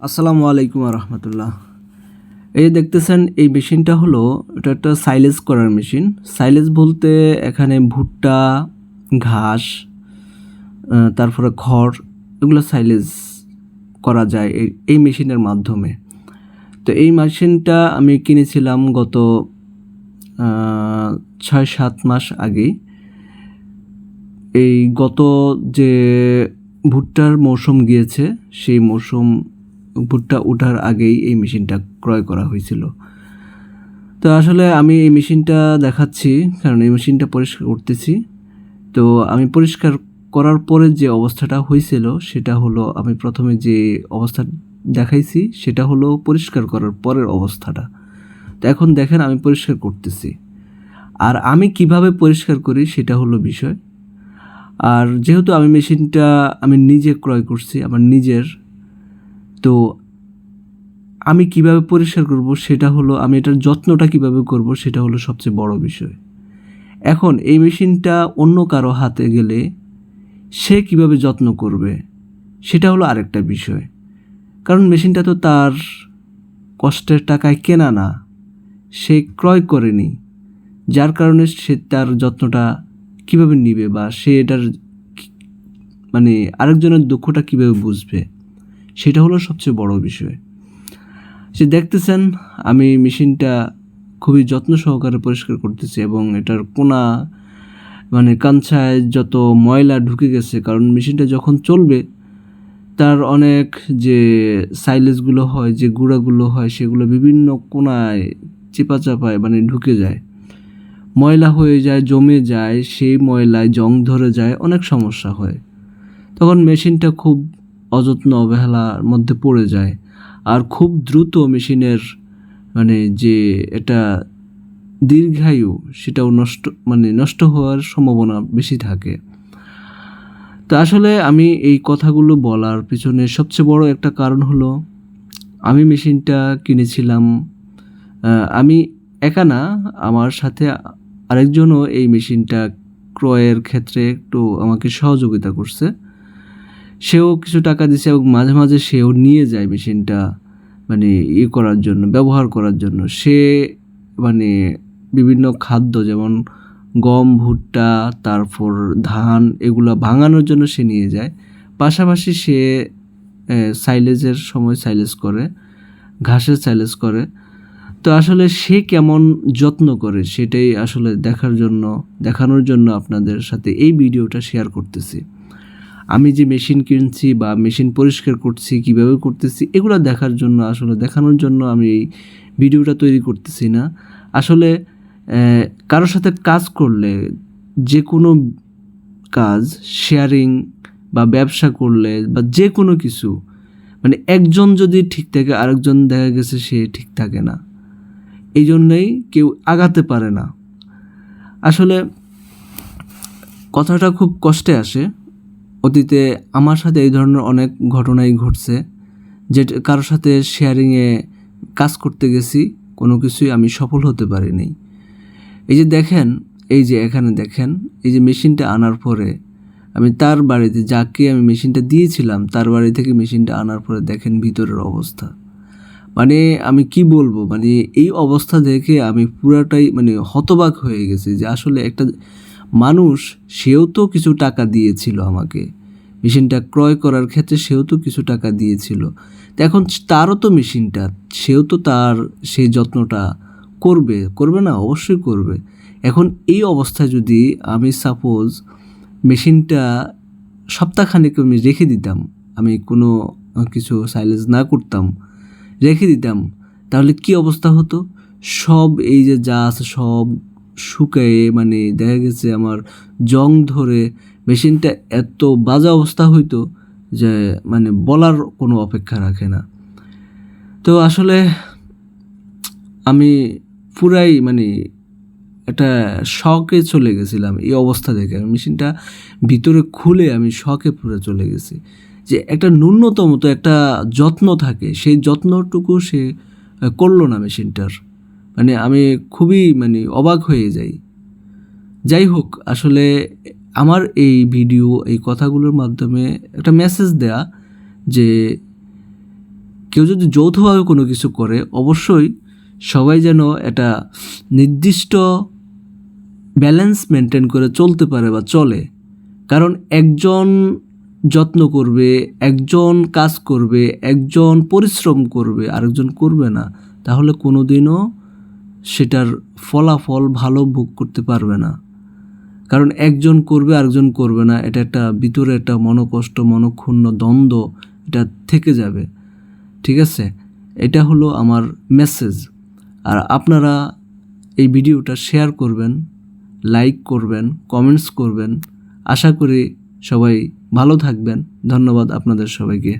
আসসালামু আলাইকুম রহমতুল্লাহ। এই যে দেখতেছেন, এই মেশিনটা হলো, এটা একটা সাইলেজ করার মেশিন। সাইলেজ বলতে এখানে ভুট্টা, ঘাস, তারপরে খড়, এগুলো সাইলেজ করা যায় এই মেশিনের মাধ্যমে। তো এই মেশিনটা আমি কিনেছিলাম গত 6-7 মাস আগেই। এই গত যে ভুট্টার মৌসুম গিয়েছে, সেই মৌসুম ভুট্টা ওঠার আগেই এই মেশিনটা ক্রয় করা হয়েছিল। তো আসলে আমি এই মেশিনটা দেখাচ্ছি, কারণ এই মেশিনটা পরিষ্কার করতেছি। তো আমি পরিষ্কার করার পরে যে অবস্থাটা হয়েছিল, সেটা হলো, আমি প্রথমে যে অবস্থা দেখাইছি সেটা হলো পরিষ্কার করার পরের অবস্থাটা। তো এখন দেখেন আমি পরিষ্কার করতেছি, আর আমি কিভাবে পরিষ্কার করি সেটা হলো বিষয়। আর যেহেতু আমি মেশিনটা আমি নিজে ক্রয় করছি, আমার নিজের, তো আমি কিভাবে পরিষ্কার করব সেটা হলো, আমি এটার যত্নটা কিভাবে করব সেটা হলো সবচেয়ে বড় বিষয়। এখন এই মেশিনটা অন্য কারো হাতে গেলে সে কিভাবে যত্ন করবে সেটা হলো আরেকটা বিষয়। কারণ মেশিনটা তো তার কষ্টের টাকায় কেনা না, সে ক্রয় করেনি, যার কারণে সে তার যত্নটা কিভাবে নিবে, বা সে এটার মানে আরেকজনের দুঃখটা কিভাবে বুঝবে, সেটা হলো সবচেয়ে বড় বিষয়। সে দেখতেছেন আমি মেশিনটা খুবই যত্ন সহকারে পরিষ্কার করতেছি, এবং এটার কোনা কাঞ্চায় যত ময়লা ঢুকে গেছে, কারণ মেশিনটা যখন চলবে তার অনেক যে সাইলেজগুলো হয়, যে গুঁড়াগুলো হয়, সেগুলো বিভিন্ন কোনায় চিপা চাপায় ঢুকে যায়, ময়লা হয়ে যায়, জমে যায়, সেই ময়লায় জং ধরে যায়, অনেক সমস্যা হয়। তখন মেশিনটা খুব অযত্ন অবহেলার মধ্যে পড়ে যায়, আর খুব দ্রুত মেশিনের যে এটা দীর্ঘায়ু, সেটাও নষ্ট হওয়ার সম্ভাবনা বেশি থাকে। তো আসলে আমি এই কথাগুলো বলার পিছনে সবচেয়ে বড় একটা কারণ হলো, আমি মেশিনটা কিনেছিলাম, আমি একা না, আমার সাথে আরেকজনও এই মেশিনটা ক্রয়ের ক্ষেত্রে একটু আমাকে সহযোগিতা করছে। সেও কিছু টাকা দিছে, এবং মাঝে মাঝে সেও নিয়ে যায় মেশিনটা করার জন্য, ব্যবহার করার জন্য। সে বিভিন্ন খাদ্য, যেমন গম, ভুট্টা, তারপর ধান, এগুলো ভাঙানোর জন্য সে নিয়ে যায়। পাশাপাশি সে সাইলেজের সময় সাইলেজ করে, ঘাসের সাইলেজ করে। তো আসলে সে কেমন যত্ন করে সেটাই আসলে দেখানোর জন্য আপনাদের সাথে এই ভিডিওটা শেয়ার করতেছি। আমি যে মেশিন কিনছি বা মেশিন পরিষ্কার করছি, কিভাবে করতেছি, এগুলো দেখানোর জন্য আমি এই ভিডিওটা তৈরি করতেছি না। আসলে কারোর সাথে কাজ করলে, যে কোনো কাজ শেয়ারিং বা ব্যবসা করলে বা যে কোনো কিছু, একজন যদি ঠিক থাকে, আরেকজন দেখা গেছে সে ঠিক থাকে না, এই জন্যেই কেউ আগাতে পারে না। আসলে কথাটা খুব কষ্টে আসে। অতীতে আমার সাথে এই ধরনের অনেক ঘটনাই ঘটছে, যে কারোর সাথে শেয়ারিংয়ে কাজ করতে গেছি, কোনো কিছুই আমি সফল হতে পারিনি। এই যে দেখেন, এই যে এখানে দেখেন, এই যে মেশিনটা আনার পরে আমি তার বাড়িতে, যাকে আমি মেশিনটা দিয়েছিলাম, তার বাড়ি থেকে মেশিনটা আনার পরে দেখেন ভিতরের অবস্থা। আমি কি বলবো, এই অবস্থা দেখে আমি পুরাটাই হতবাক হয়ে গেছি, যে আসলে একটা মানুষ, সেও তো কিছু টাকা দিয়েছিল আমাকে মেশিনটা ক্রয় করার ক্ষেত্রে, সেও তো কিছু টাকা দিয়েছিল। তো এখন তারও তো মেশিনটা, সেও তো তার সেই যত্নটা করবে না? অবশ্যই করবে। এখন এই অবস্থায় যদি আমি সাপোজ মেশিনটা সপ্তাহখানেক আমি রেখে দিতাম, আমি কোনো কিছু সাইলেজ না করতাম, রেখে দিতাম, তাহলে কি অবস্থা হতো? সব এই যে যা আছে সব শুকায়ে, দেখা গেছে আমার জং ধরে মেশিনটা এত বাজে অবস্থা হইতো যে বলার কোনো অপেক্ষা রাখে না। তো আসলে আমি পুরাই একটা শকে চলে গেছিলাম এই অবস্থা দেখে। মেশিনটা ভিতরে খুলে আমি শকে পুরো চলে গেছি, যে একটা ন্যূনতম তো একটা যত্ন থাকে, সেই যত্নটুকু সে করলো না মেশিনটার। আমি খুবই অবাক হয়ে যাই। যাই হোক, আসলে আমার এই ভিডিও, এই কথাগুলোর মাধ্যমে একটা মেসেজ দেয়া, যে কেউ যদি যৌথভাবে কোনো কিছু করে অবশ্যই সবাই যেন এটা নির্দিষ্ট ব্যালেন্স মেনটেন করে চলতে পারে বা চলে। কারণ একজন যত্ন করবে, একজন কাজ করবে, একজন পরিশ্রম করবে, আরেকজন করবে না, তাহলে কোনো দিনও সেটার ফলাফল ভালো ভোগ করতে পারবে না। কারণ একজন করবে আরেকজন করবে না, এটা একটা ভিতরে একটা মনোকষ্ট, মনক্ষুণ্ণ দ্বন্দ্ব এটা থেকে যাবে। ঠিক আছে, এটা হলো আমার মেসেজ। আর আপনারা এই ভিডিওটা শেয়ার করবেন, লাইক করবেন, কমেন্টস করবেন। আশা করি সবাই ভালো থাকবেন। ধন্যবাদ আপনাদের সবাইকে।